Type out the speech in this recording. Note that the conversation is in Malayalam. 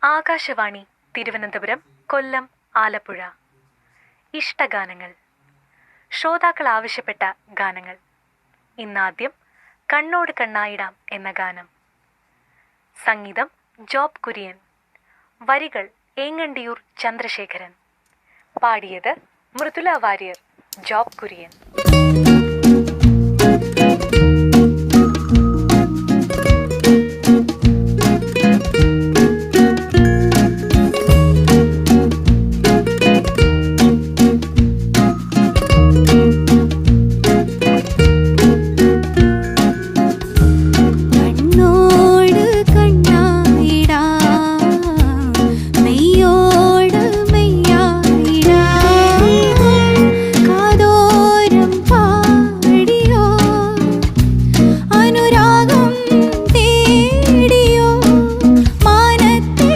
ആകാശവാണി തിരുവനന്തപുരം, കൊല്ലം, ആലപ്പുഴ. ഇഷ്ടഗാനങ്ങൾ. ശ്രോതാക്കൾ ആവശ്യപ്പെട്ട ഗാനങ്ങൾ. ഇന്നാദ്യം കണ്ണോട് കണ്ണായിടാം എന്ന ഗാനം. സംഗീതം ജോബ് കുര്യൻ. വരികൾ ഏങ്ങണ്ടിയൂർ ചന്ദ്രശേഖരൻ. പാടിയത് മൃദുല വാര്യർ, ജോബ് കുര്യൻ.